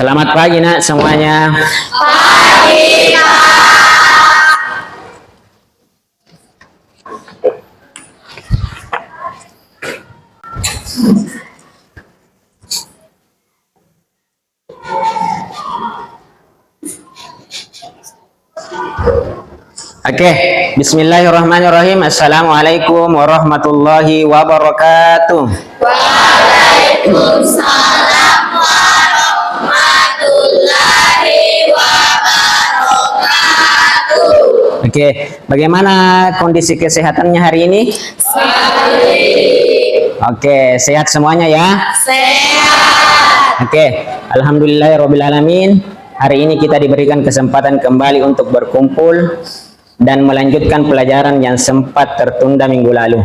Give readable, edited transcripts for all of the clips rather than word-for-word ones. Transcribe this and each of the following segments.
Selamat pagi nak semuanya. Pagi, Kak. Oke, bismillahirrahmanirrahim. Assalamualaikum warahmatullahi wabarakatuh. Waalaikumsalam warahmatullahi wabarakatuh. Oke, bagaimana kondisi kesehatannya hari ini? Baik. Oke, sehat semuanya ya? Sehat. Oke, alhamdulillahirrabbilalamin. Hari ini kita diberikan kesempatan kembali untuk berkumpul dan melanjutkan pelajaran yang sempat tertunda minggu lalu.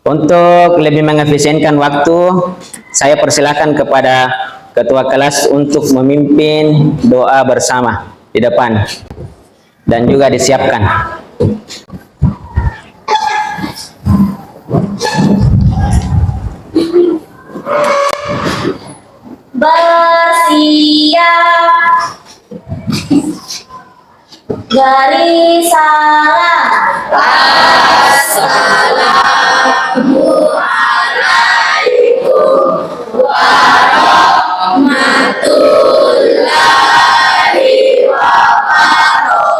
Untuk lebih mengefisienkan waktu, saya persilakan kepada ketua kelas untuk memimpin doa bersama di depan dan juga disiapkan. Bersiap. Garis salam. Assalamualaikum warahmatullahi wabarakatuh.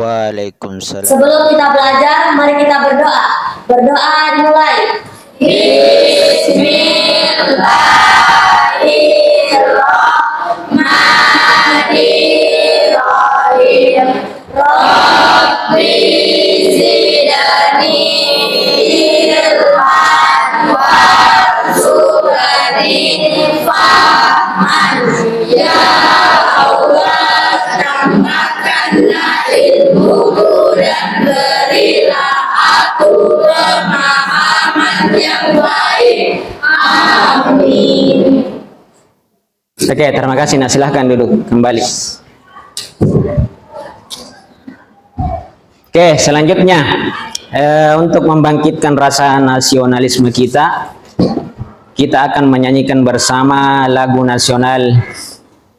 Waalaikumsalam. Sebelum kita belajar, mari kita berdoa. Berdoa dimulai. Bismillahirrahmanirrahim. Rabbi zidni ilman warzuqni fahman. Ya Allah, tambahkanlah ilmuku dan berilah aku pemahaman yang baik. Amin. Oke, terima kasih. Nah, silahkan duduk kembali. Oke, selanjutnya untuk membangkitkan rasa nasionalisme kita akan menyanyikan bersama lagu nasional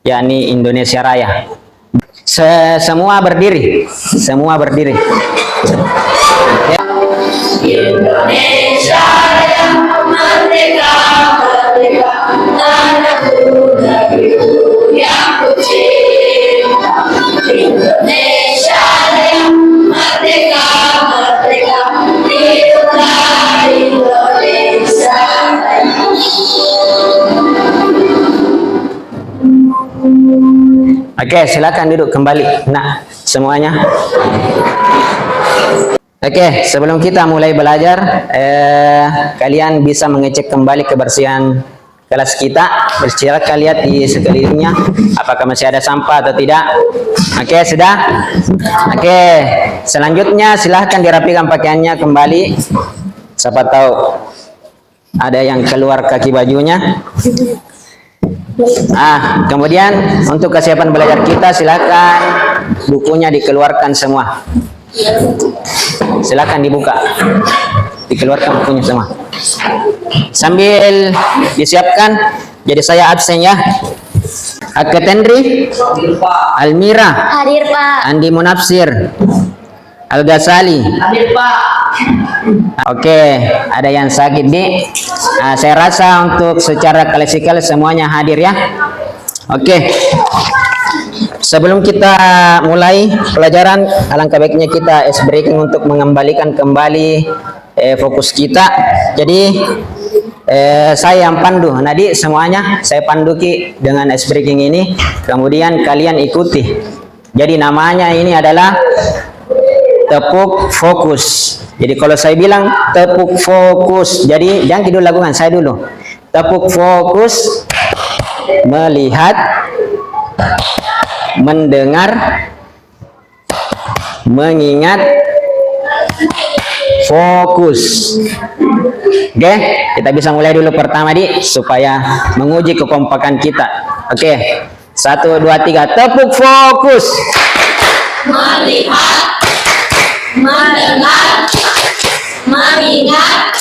yakni Indonesia Raya. Semua berdiri, semua berdiri. Indonesia yang merdeka, merdeka, tanahku negeriku yang ku cinta. Indonesia yang merdeka, merdeka, hiduplah Indonesia. Oke, silakan duduk kembali. Nah, semuanya. Oke, sebelum kita mulai belajar, kalian bisa mengecek kembali kebersihan kelas kita. Silakan lihat di sekelilingnya, apakah masih ada sampah atau tidak. Oke, sudah? Oke, selanjutnya silahkan dirapikan pakaiannya kembali. Siapa tahu ada yang keluar kaki bajunya. Kemudian untuk kesiapan belajar kita, silakan bukunya dikeluarkan semua. Silakan dibuka, dikeluarkan bukunya semua. Sambil disiapkan, jadi saya absen ya. Aketendri, Almira, Hadir, Pak. Andi Munafsir, Al-Ghazali. Hadir, Pak. Oke, ada yang sakit nih. Saya rasa untuk secara klasikal semuanya hadir ya. Oke. Sebelum kita mulai pelajaran, alangkah baiknya kita ice breaking untuk mengembalikan kembali fokus kita. Jadi saya yang pandu, Nadi semuanya saya panduki dengan ice breaking ini. Kemudian kalian ikuti. Jadi namanya ini adalah tepuk fokus. Jadi kalau saya bilang tepuk fokus, jadi jangan kita lakukan, saya dulu. Tepuk fokus, melihat, mendengar, mengingat, fokus. Oke, kita bisa mulai dulu pertama supaya menguji kekompakan kita. Oke, 1, 2, 3, tepuk fokus. Melihat, mendengar, mengingat,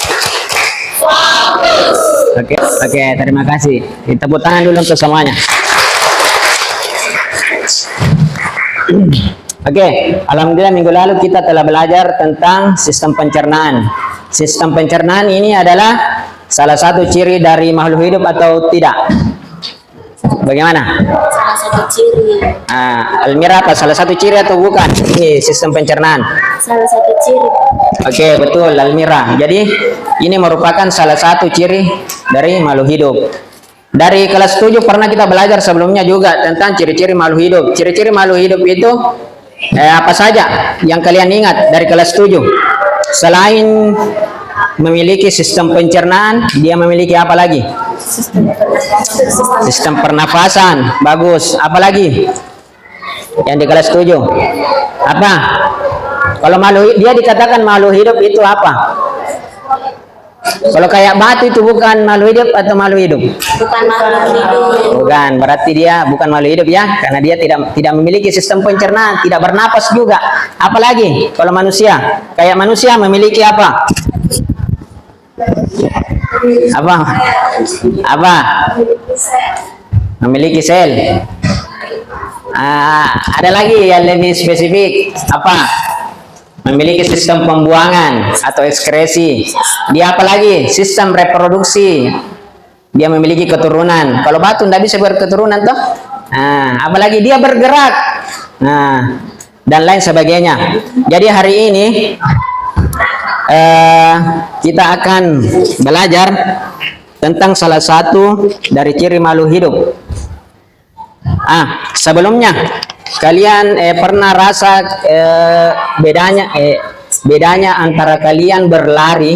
fokus. Oke, terima kasih. Tepuk tangan dulu untuk semuanya. Oke, alhamdulillah minggu lalu kita telah belajar tentang sistem pencernaan. Sistem pencernaan ini adalah salah satu ciri dari makhluk hidup atau tidak? Bagaimana? Salah satu ciri. Almira, apa salah satu ciri atau bukan? Ini sistem pencernaan. Salah satu ciri. Oke, betul Almira. Jadi ini merupakan salah satu ciri dari makhluk hidup. Dari kelas 7 pernah kita belajar sebelumnya juga tentang ciri-ciri makhluk hidup. Ciri-ciri makhluk hidup itu apa saja yang kalian ingat dari kelas 7? Selain memiliki sistem pencernaan, dia memiliki apa lagi? Sistem pernafasan. Bagus. Apa lagi? Yang di kelas 7. Apa? Kalau makhluk dia dikatakan makhluk hidup itu apa? Kalau kayak batu itu bukan makhluk hidup atau makhluk hidup? Bukan makhluk hidup. Bukan, berarti dia bukan makhluk hidup ya, karena dia tidak memiliki sistem pencernaan, tidak bernapas juga. Apalagi kalau manusia, kayak manusia memiliki apa? Apa? Memiliki sel. Ada lagi yang lebih spesifik. Apa? Memiliki sistem pembuangan atau ekskresi. Dia apa lagi? Sistem reproduksi. Dia memiliki keturunan. Kalau batu tidak bisa berketurunan toh. Apalagi dia bergerak. Dan lain sebagainya. Jadi hari ini kita akan belajar tentang salah satu dari ciri makhluk hidup. Sebelumnya kalian pernah rasa bedanya antara kalian berlari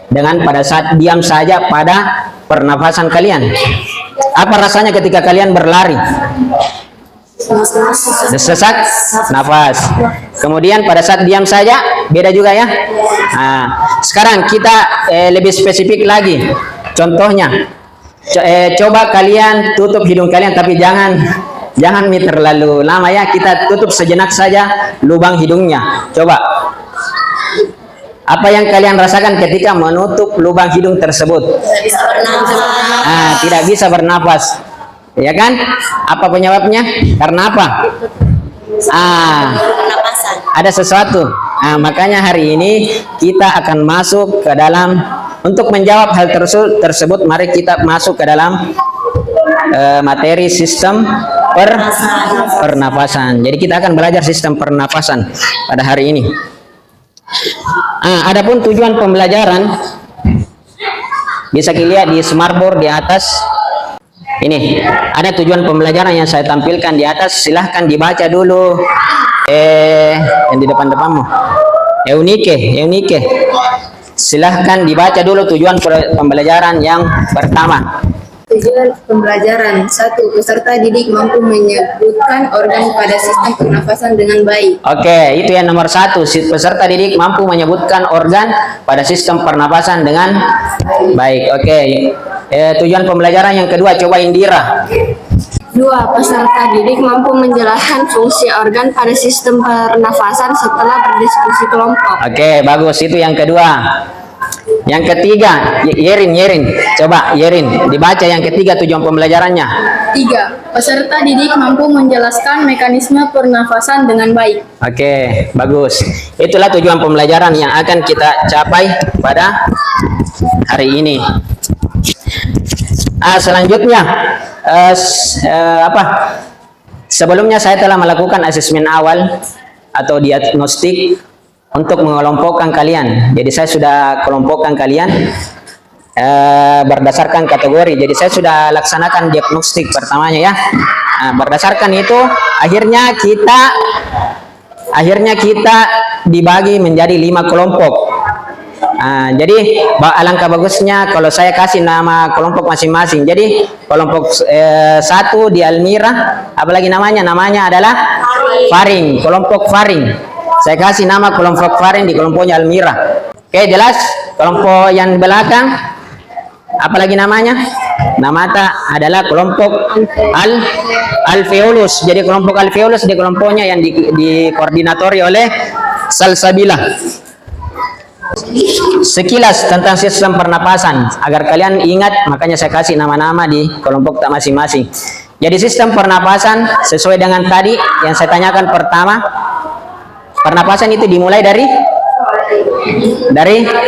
dengan pada saat diam saja pada pernafasan kalian? Apa rasanya ketika kalian berlari? Sesak nafas. Kemudian pada saat diam saja beda juga ya. Sekarang kita lebih spesifik lagi. Contohnya, coba kalian tutup hidung kalian, tapi jangan terlalu lama ya. Kita tutup sejenak saja lubang hidungnya. Coba. Apa yang kalian rasakan ketika menutup lubang hidung tersebut? Tidak bisa bernapas. Tidak bisa bernapas. Ya kan? Apa penyebabnya? Karena apa? Pernapasan. Ada sesuatu. Makanya hari ini kita akan masuk ke dalam, untuk menjawab hal tersebut, mari kita masuk ke dalam materi sistem pernapasan. Jadi kita akan belajar sistem pernapasan pada hari ini. Adapun tujuan pembelajaran bisa dilihat di smartboard di atas. Ini ada tujuan pembelajaran yang saya tampilkan di atas. Silahkan dibaca dulu. Yang di depan-depanmu. Eunike. Silahkan dibaca dulu tujuan pembelajaran yang pertama. Tujuan pembelajaran 1. Peserta didik mampu menyebutkan organ pada sistem pernafasan dengan baik. Oke, itu yang nomor 1. Peserta didik mampu menyebutkan organ pada sistem pernafasan dengan baik. Oke. Tujuan pembelajaran yang kedua, coba Indira. 2. Peserta didik mampu menjelaskan fungsi organ pada sistem pernafasan setelah berdiskusi kelompok. Oke, bagus. Itu yang kedua. Yang ketiga, Yerin. Coba Yerin, dibaca yang ketiga tujuan pembelajarannya. 3. Peserta didik mampu menjelaskan mekanisme pernafasan dengan baik. Oke, bagus. Itulah tujuan pembelajaran yang akan kita capai pada hari ini. Selanjutnya, sebelumnya saya telah melakukan asesmen awal atau diagnostik untuk mengelompokkan kalian. Jadi saya sudah kelompokkan kalian berdasarkan kategori. Jadi saya sudah laksanakan diagnostik pertamanya ya. Berdasarkan itu akhirnya kita dibagi menjadi 5 kelompok. Jadi alangkah bagusnya kalau saya kasih nama kelompok masing-masing. Jadi kelompok 1 di Almira, apalagi namanya adalah Faring. Kelompok Faring. Saya kasih nama kelompok Faring di kelompoknya Almira. Oke, jelas? Kelompok yang belakang, apalagi namanya? Adalah kelompok Alveolus. Jadi kelompok Alveolus di kelompoknya yang dikoordinatori oleh Salsabila. sekilas tentang sistem pernapasan agar kalian ingat, makanya saya kasih nama-nama di kelompok masing-masing. Jadi sistem pernapasan sesuai dengan tadi yang saya tanyakan pertama, pernapasan itu dimulai dari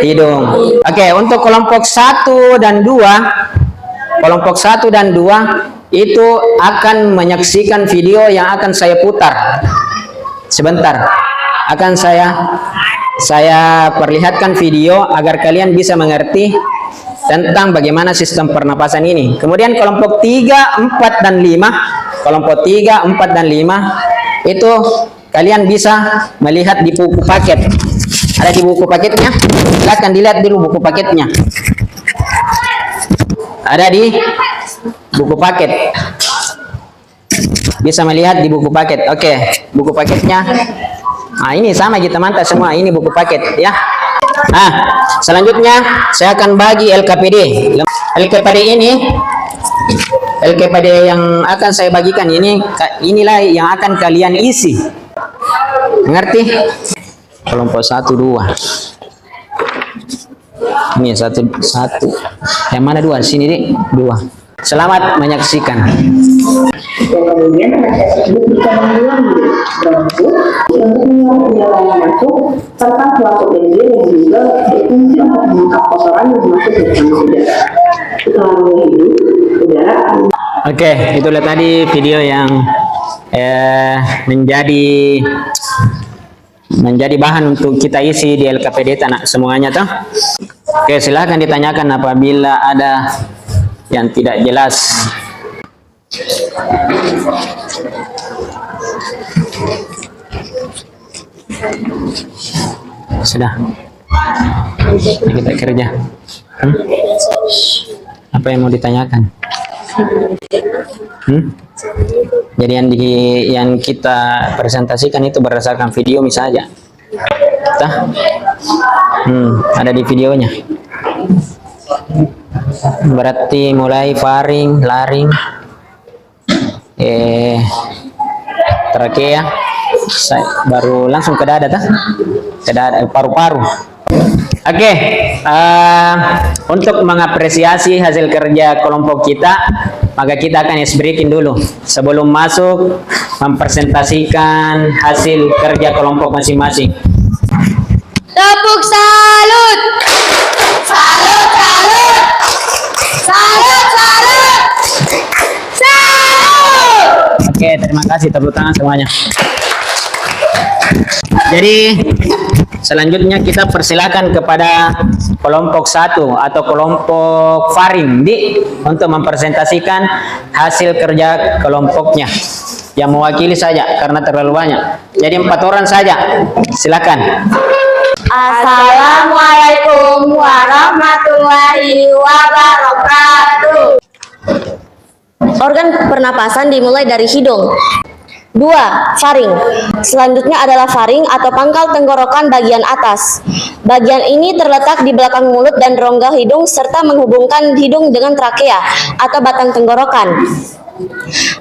hidung. Oke, untuk kelompok 1 dan 2, kelompok 1 dan 2 itu akan menyaksikan video yang akan saya putar. Sebentar, akan saya perlihatkan video agar kalian bisa mengerti tentang bagaimana sistem pernapasan ini. Kemudian kelompok 3, 4 dan 5, kelompok 3, 4 dan 5 itu kalian bisa melihat di buku paket. Ada di buku paketnya. Silakan dilihat dulu buku paketnya. Ada di buku paket. Bisa melihat di buku paket. Oke, buku paketnya. Nah, ini sama kita mantap semua. Ini buku paket ya. Nah, selanjutnya saya akan bagi LKPD. LKPD yang akan saya bagikan inilah yang akan kalian isi. Mengerti? Kelompok 1, 2. Ini satu. Yang mana 2? Sini deh, 2. Selamat menyaksikan. Kemudian proses tersebut bisa mengulangi bronkus untuk mengurangi udara yang masuk serta suatu enzim yang juga berfungsi untuk mengangkat kotoran yang masuk ke dalam udara. Setelah menghirup udara. Oke, itulah tadi video yang menjadi bahan untuk kita isi di LKPD tanah semuanya toh. Oke, silahkan ditanyakan apabila ada yang tidak jelas. Sudah. Kita kerja. Apa yang mau ditanyakan? Jadi yang kita presentasikan itu berdasarkan video misalnya. Ada di videonya. Berarti mulai faring, laring, trakea, baru langsung ke dada, ke dada, paru-paru. Oke, untuk mengapresiasi hasil kerja kelompok kita, maka kita akan ice breaking dulu sebelum masuk mempresentasikan hasil kerja kelompok masing-masing. Tepuk salut! Salut, salut! Salut, salut! Salut! Oke, terima kasih, tepuk tangan semuanya. Jadi selanjutnya kita persilakan kepada kelompok 1 atau kelompok faring untuk mempresentasikan hasil kerja kelompoknya. Yang mewakili saja karena terlalu banyak. Jadi 4 orang saja. Silakan. Assalamualaikum warahmatullahi wabarakatuh. Organ pernapasan dimulai dari hidung. 2. Faring. Selanjutnya adalah faring atau pangkal tenggorokan bagian atas. Bagian ini terletak di belakang mulut dan rongga hidung serta menghubungkan hidung dengan trakea atau batang tenggorokan.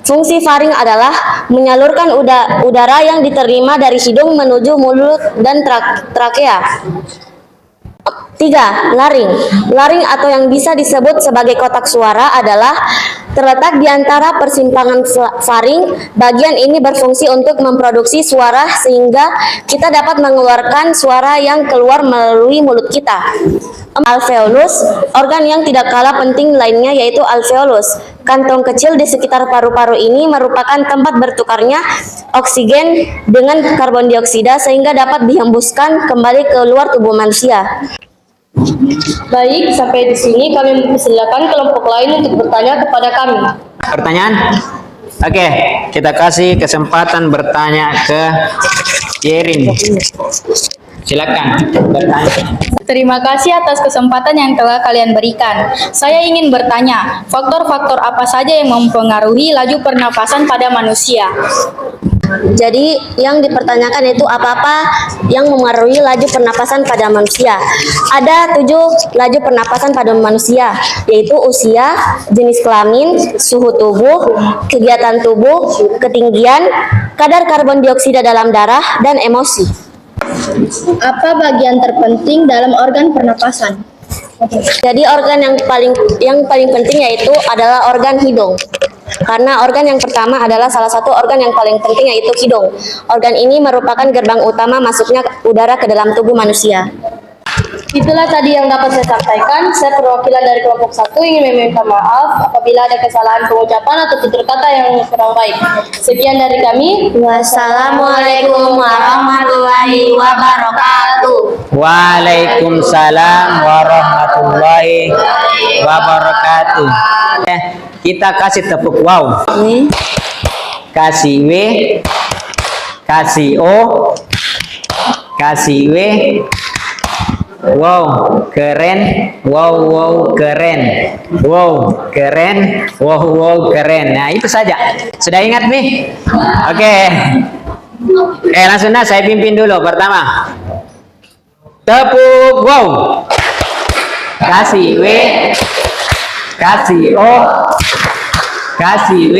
Fungsi faring adalah menyalurkan udara yang diterima dari hidung menuju mulut dan trakea. 3. Laring. Laring atau yang bisa disebut sebagai kotak suara adalah terletak di antara persimpangan faring. Bagian ini berfungsi untuk memproduksi suara sehingga kita dapat mengeluarkan suara yang keluar melalui mulut kita. Alveolus, organ yang tidak kalah penting lainnya yaitu alveolus. Kantong kecil di sekitar paru-paru ini merupakan tempat bertukarnya oksigen dengan karbon dioksida sehingga dapat dihembuskan kembali ke luar tubuh manusia. Baik, sampai di sini kami mempersilakan kelompok lain untuk bertanya kepada kami. Pertanyaan? Oke, kita kasih kesempatan bertanya ke Yerin. Silakan bertanya. Terima kasih atas kesempatan yang telah kalian berikan. Saya ingin bertanya, faktor-faktor apa saja yang mempengaruhi laju pernapasan pada manusia? Jadi yang dipertanyakan itu apa-apa yang mempengaruhi laju pernapasan pada manusia. Ada 7 laju pernapasan pada manusia, yaitu usia, jenis kelamin, suhu tubuh, kegiatan tubuh, ketinggian, kadar karbon dioksida dalam darah, dan emosi. Apa bagian terpenting dalam organ pernapasan? Jadi organ yang paling penting yaitu adalah organ hidung. Karena organ yang pertama adalah salah satu organ yang paling penting yaitu hidung. Organ ini merupakan gerbang utama masuknya udara ke dalam tubuh manusia. Itulah tadi yang dapat saya sampaikan. Saya perwakilan dari kelompok 1 ingin meminta maaf apabila ada kesalahan pengucapan atau tutur kata yang kurang baik. Sekian dari kami. Wassalamualaikum warahmatullahi wabarakatuh. Waalaikumsalam warahmatullahi wabarakatuh. Kita kasih tepuk wow. Kasih W, kasih O, kasih W. Wow, keren. Wow, wow, keren. Wow, keren. Wow, wow, keren. Nah, itu saja. Sudah ingat nih? Oke. Langsung dah saya pimpin dulu. Pertama. Tepuk wow. Kasih W. Kasih O. Kasih W.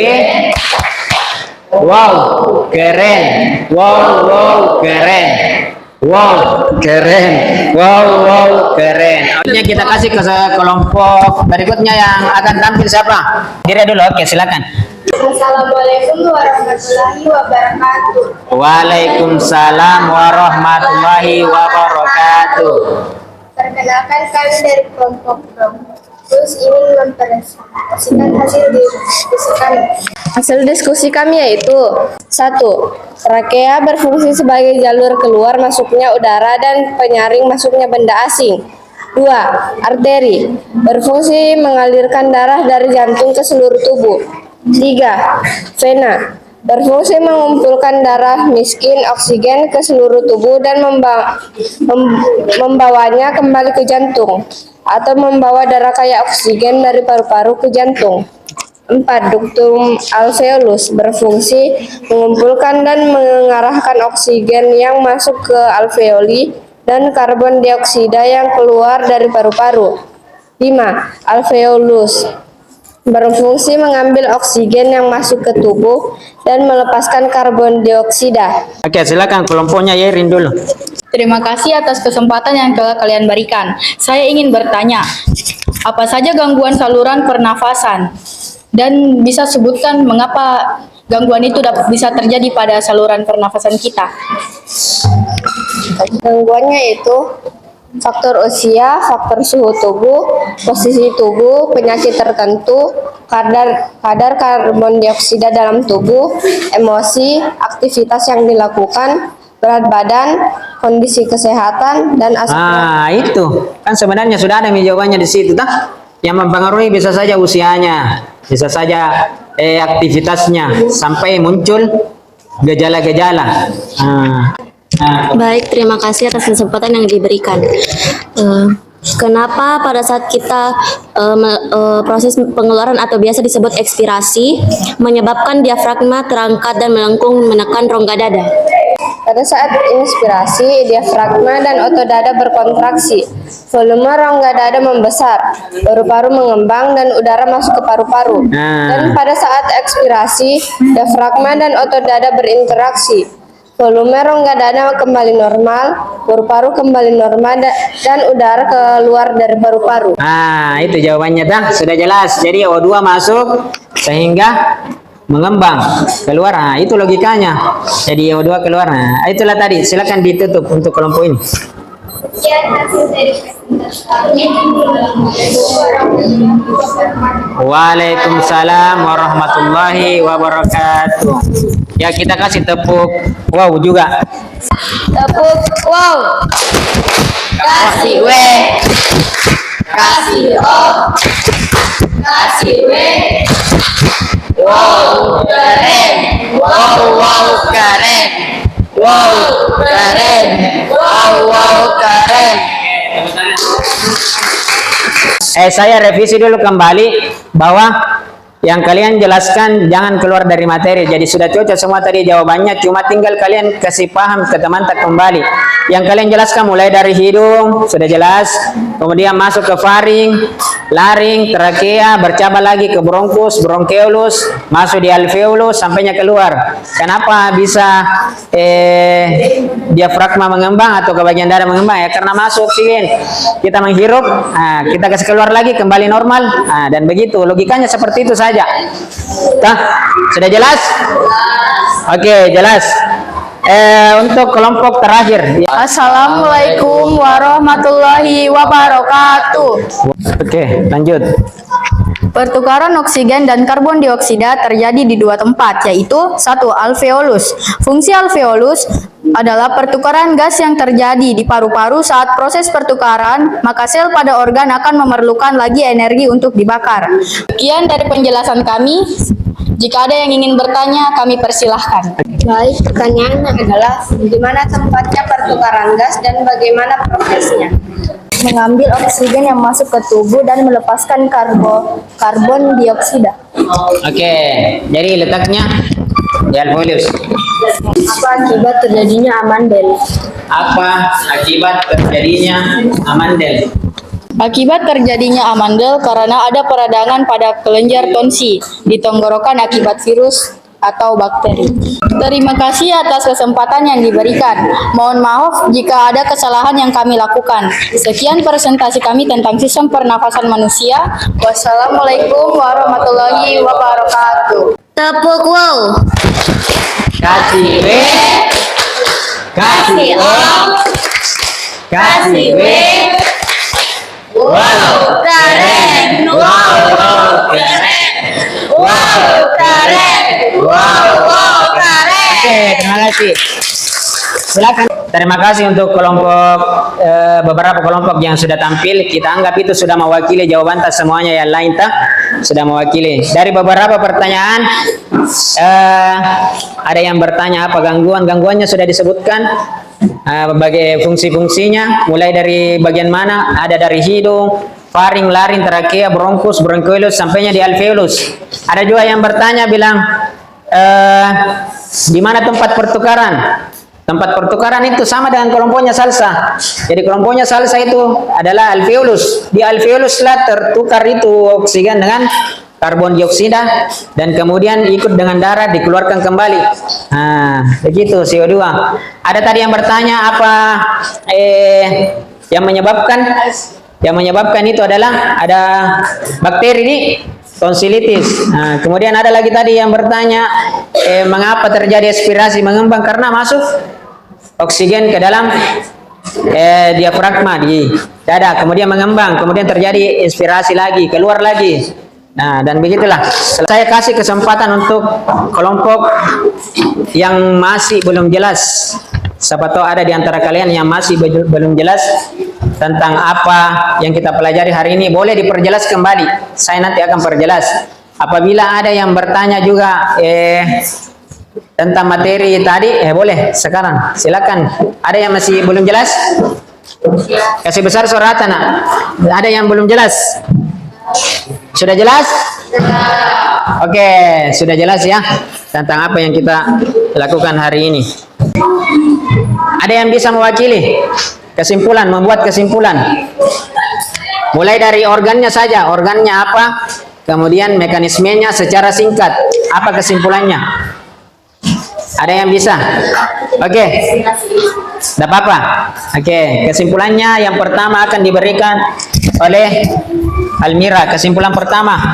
Wow, keren. Wow, wow, keren. Wow, keren. Wow, wow, keren. Akhirnya kita kasih ke kelompok berikutnya yang akan tampil siapa? Diri dulu, oke silakan. Assalamualaikum warahmatullahi wabarakatuh. Waalaikumsalam warahmatullahi wabarakatuh. Perkenalkan kami dari kelompok terus ingin mempresentasikan hasil diskusi kami. Hasil diskusi kami yaitu 1. Trakea berfungsi sebagai jalur keluar masuknya udara dan penyaring masuknya benda asing. 2. Arteri berfungsi mengalirkan darah dari jantung ke seluruh tubuh. 3. Vena berfungsi mengumpulkan darah miskin oksigen ke seluruh tubuh dan membawanya kembali ke jantung, atau membawa darah kaya oksigen dari paru-paru ke jantung. 4. Ductum alveolus berfungsi mengumpulkan dan mengarahkan oksigen yang masuk ke alveoli dan karbon dioksida yang keluar dari paru-paru. 5. Alveolus berfungsi mengambil oksigen yang masuk ke tubuh dan melepaskan karbon dioksida. Oke, silakan kelompoknya Yerin dulu. Terima kasih atas kesempatan yang telah kalian berikan. Saya ingin bertanya, apa saja gangguan saluran pernafasan? Dan bisa sebutkan mengapa gangguan itu bisa terjadi pada saluran pernafasan kita? Gangguannya itu faktor usia, faktor suhu tubuh, posisi tubuh, penyakit tertentu, kadar karbon dioksida dalam tubuh, emosi, aktivitas yang dilakukan, berat badan, kondisi kesehatan, dan asap. Itu kan sebenarnya sudah ada jawabannya di situ, tak? Yang mempengaruhi bisa saja usianya, bisa saja aktivitasnya, sampai muncul gejala-gejala. Baik, terima kasih atas kesempatan yang diberikan. Kenapa pada saat kita proses pengeluaran atau biasa disebut ekspirasi menyebabkan diafragma terangkat dan melengkung menekan rongga dada? Pada saat inspirasi, diafragma dan otot dada berkontraksi, volume rongga dada membesar, paru-paru mengembang dan udara masuk ke paru-paru. Dan pada saat ekspirasi, diafragma dan otot dada berinteraksi, volume rongga dada kembali normal, paru-paru kembali normal dan udara keluar dari paru-paru. Itu jawabannya dah, sudah jelas. Jadi O2 masuk sehingga mengembang keluar. Itu logikanya. Jadi O2 keluar. Itulah tadi. Silakan ditutup untuk kelompok ini. Waalaikumsalam warahmatullahi wabarakatuh. Ya, kita kasih tepuk wow juga. Tepuk wow. Kasih W. Kasih O. Kasih W. Wow, keren. Wow, wow, keren. Wow, keren. Wow, wow, keren. Saya revisi dulu kembali bahwa yang kalian jelaskan jangan keluar dari materi. Jadi sudah cocok semua tadi jawabannya, cuma tinggal kalian kasih paham ke teman-teman kembali. Yang kalian jelaskan mulai dari hidung sudah jelas, kemudian masuk ke faring, laring, trakea, bercabang lagi ke bronkus, bronkeolus, masuk di alveolus sampainya keluar. Kenapa bisa diafragma mengembang atau ke bagian dada mengembang ya karena masuk oksigen. Kita menghirup, kita kasih keluar lagi kembali normal. Dan begitu logikanya seperti itu saja. Sudah jelas? Oke, jelas. Untuk kelompok terakhir. Assalamualaikum warahmatullahi wabarakatuh. Oke, lanjut. Pertukaran oksigen dan karbon dioksida terjadi di dua tempat, yaitu satu, alveolus. Fungsi alveolus adalah pertukaran gas yang terjadi di paru-paru saat proses pertukaran, maka sel pada organ akan memerlukan lagi energi untuk dibakar. Sekian dari penjelasan kami. Jika ada yang ingin bertanya, kami persilahkan. Baik, pertanyaannya adalah di mana tempatnya pertukaran gas dan bagaimana prosesnya? Mengambil oksigen yang masuk ke tubuh dan melepaskan karbon dioksida. Oke, jadi letaknya di alveolus. Apa akibat terjadinya amandel? Apa akibat terjadinya amandel? Akibat terjadinya amandel karena ada peradangan pada kelenjar tonsi di tenggorokan akibat virus atau bakteri. Terima kasih atas kesempatan yang diberikan. Mohon maaf jika ada kesalahan yang kami lakukan. Sekian presentasi kami tentang sistem pernafasan manusia. Wassalamualaikum warahmatullahi wabarakatuh. Tepuk wow. Kasih W, kasih O, kasih W. Wow, keren. Wow, keren. Wow, keren. Wow, keren. Oke, terima kasih. Silakan. Terima kasih untuk beberapa kelompok yang sudah tampil. Kita anggap itu sudah mewakili jawaban tas semuanya yang lain sudah mewakili. Dari beberapa pertanyaan ada yang bertanya apa gangguannya sudah disebutkan. Berbagai fungsi-fungsinya, mulai dari bagian mana, ada dari hidung, faring, laring, trakea, bronkus, bronkiolus, sampainya di alveolus. Ada juga yang bertanya bilang, di mana tempat pertukaran? Tempat pertukaran itu sama dengan kelompoknya salsa. Jadi kelompoknya salsa itu adalah alveolus. Di alveolus lah tertukar itu oksigen dengan karbon dioksida dan kemudian ikut dengan darah dikeluarkan kembali. Begitu CO2. Ada tadi yang bertanya apa yang menyebabkan itu adalah ada bakteri di tonsilitis. Kemudian ada lagi tadi yang bertanya mengapa terjadi aspirasi mengembang karena masuk oksigen ke dalam diafragma di dada, kemudian mengembang, kemudian terjadi inspirasi lagi, keluar lagi. Dan begitulah. Saya kasih kesempatan untuk kelompok yang masih belum jelas. Siapa tahu ada di antara kalian yang masih belum jelas tentang apa yang kita pelajari hari ini, boleh diperjelas kembali. Saya nanti akan perjelas. Apabila ada yang bertanya juga tentang materi tadi, boleh sekarang. Silakan. Ada yang masih belum jelas? Kasih besar suara nak. Ada yang belum jelas? Sudah jelas? Oke, sudah jelas ya tentang apa yang kita lakukan hari ini. Ada yang bisa mewakili kesimpulan, membuat kesimpulan? Mulai dari organnya saja, organnya apa? Kemudian mekanismenya secara singkat, apa kesimpulannya? Ada yang bisa? Oke. Tidak apa-apa. Oke, kesimpulannya yang pertama akan diberikan oleh Almira. Kesimpulan pertama,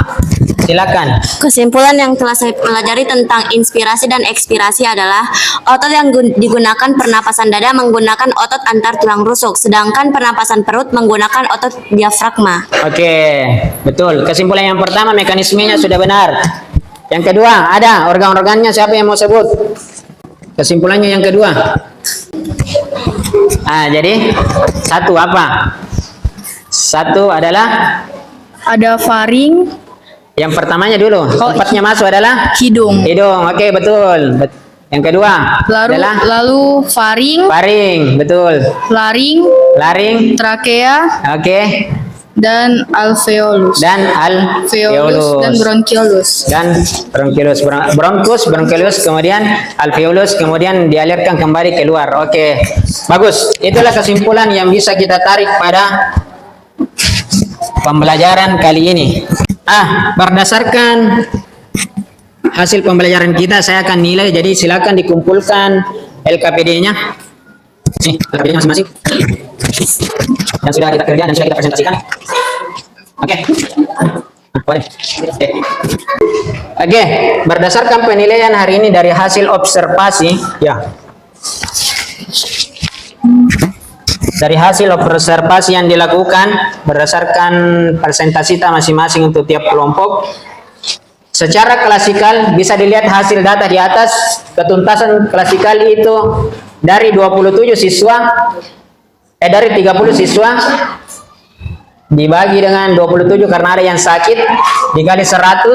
silakan. Kesimpulan yang telah saya pelajari tentang inspirasi dan ekspirasi adalah otot yang digunakan pernapasan dada menggunakan otot antar tulang rusuk, sedangkan pernapasan perut menggunakan otot diafragma. Oke, betul. Kesimpulan yang pertama, mekanismenya sudah benar. Yang kedua, ada organ-organnya, siapa yang mau sebut? Kesimpulannya yang kedua. Jadi satu apa? Satu adalah Ada faring, yang pertamanya dulu. Tempatnya masuk adalah hidung. hidung. Oke, betul. Yang kedua adalah Lalu faring, betul. Laring, trakea, oke, dan alveolus. dan alveolus. Dan bronkiolus. Bronkiolus, kemudian alveolus, kemudian dialirkan kembali keluar. Oke, bagus. Itulah kesimpulan yang bisa kita tarik pada pembelajaran kali ini. Berdasarkan hasil pembelajaran kita, saya akan nilai. Jadi silakan dikumpulkan LKPD-nya. Sini, kerjanya masing-masing. Yang sudah kita kerja dan sudah kita presentasikan. Oke. Boleh. Oke, berdasarkan penilaian hari ini dari hasil observasi, ya. Dari hasil observasi yang dilakukan berdasarkan presentasi masing-masing untuk tiap kelompok, secara klasikal bisa dilihat hasil data di atas. Ketuntasan klasikal itu dari 27 siswa, dari 30 siswa dibagi dengan 27 karena ada yang sakit dikali 100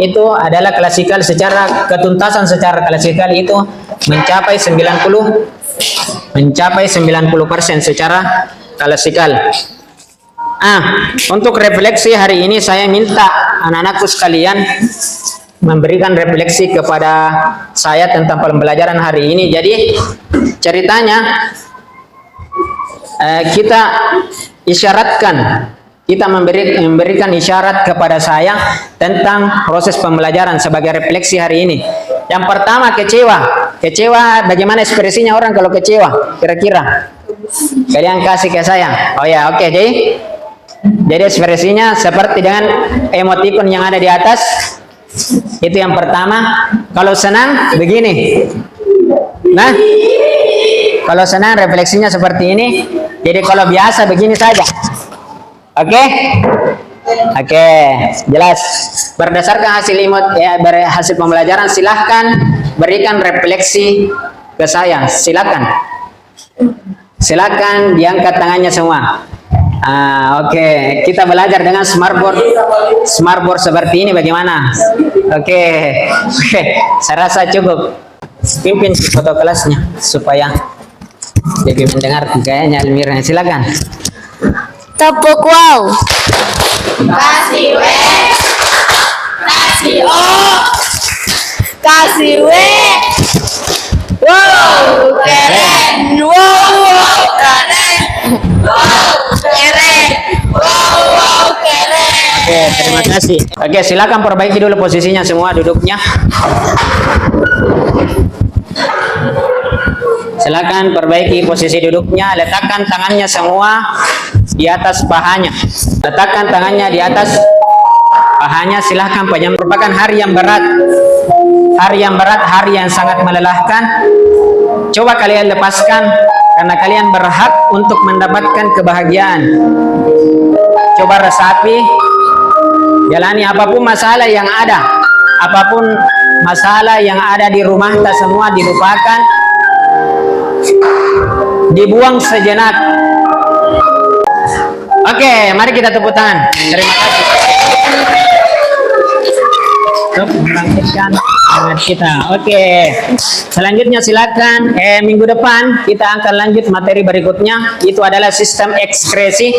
itu adalah klasikal. Secara ketuntasan secara klasikal itu mencapai 90% secara klasikal. Untuk refleksi hari ini saya minta anak-anakku sekalian memberikan refleksi kepada saya tentang pembelajaran hari ini. Jadi ceritanya kita memberikan isyarat kepada saya tentang proses pembelajaran sebagai refleksi hari ini. Yang pertama, kecewa bagaimana ekspresinya orang kalau kecewa kira-kira kalian kasih ke saya. Oh ya, oke. Jadi ekspresinya seperti dengan emoticon yang ada di atas. Itu yang pertama. Kalau senang begini. Nah, kalau senang refleksinya seperti ini. Jadi kalau biasa begini saja. Oke, jelas. Berdasarkan hasil pembelajaran, silahkan berikan refleksi ke saya. Silakan diangkat tangannya semua. Oke, kita belajar dengan smartboard seperti ini bagaimana? Oke, saya rasa cukup. Pimpin foto kelasnya supaya jadi mendengar kayaknya Almira. Silakan. Tepuk wow. Kasih W, kasih O, kasih W. Wow, keren. Wow, keren. Wow, keren. Wow, keren. Oke, terima kasih. Oke, silakan perbaiki dulu posisinya semua, duduknya. Silakan perbaiki posisi duduknya. Letakkan tangannya semua di atas pahanya. Letakkan tangannya di atas pahanya. Silahkan, merupakan hari yang berat. Hari yang sangat melelahkan. Coba kalian lepaskan karena kalian berhak untuk mendapatkan kebahagiaan. Coba resapi, jalani apapun masalah yang ada. Apapun masalah yang ada di rumah, tak semua dilupakan. Dibuang sejenak. Oke, mari kita tepuk tangan. Terima kasih. Untuk membangkitkan semangat kita. Oke, selanjutnya silakan. Minggu depan kita akan lanjut materi berikutnya. Itu adalah sistem ekskresi.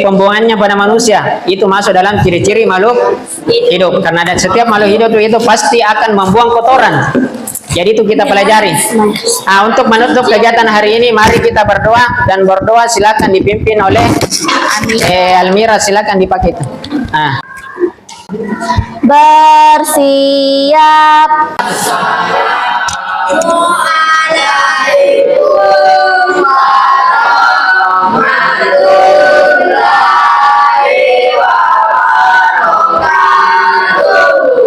Pembuangannya pada manusia. Itu masuk dalam ciri-ciri makhluk hidup. Karena setiap makhluk hidup itu pasti akan membuang kotoran. Jadi itu kita pelajari. Untuk menutup kegiatan hari ini, mari kita berdoa, dan berdoa silakan dipimpin oleh Almira. Silakan dipakai. Bersiap.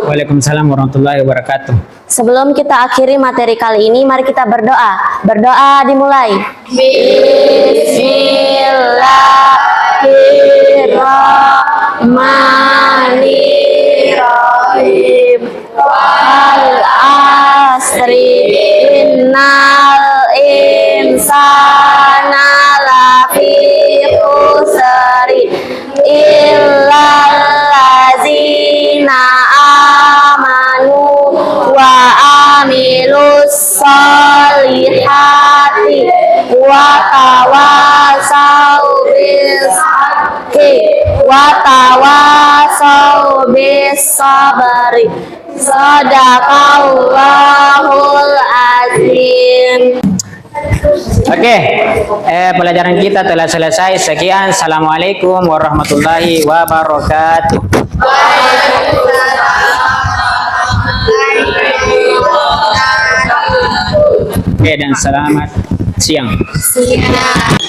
Waalaikumsalam warahmatullahi wabarakatuh. Sebelum kita akhiri materi kali ini, mari kita berdoa. Berdoa dimulai. Bismillahirrahmanirrahim. Wal asri innal insana lafi khusri illal ladzina amanu wa amilus solihati wa tawasau bis haqqi wa tawasau bis sabri. Sadaqallahul azim. Oke, pelajaran kita telah selesai. Sekian. Assalamualaikum warahmatullahi wabarakatuh. Oke, dan selamat siang. Siap.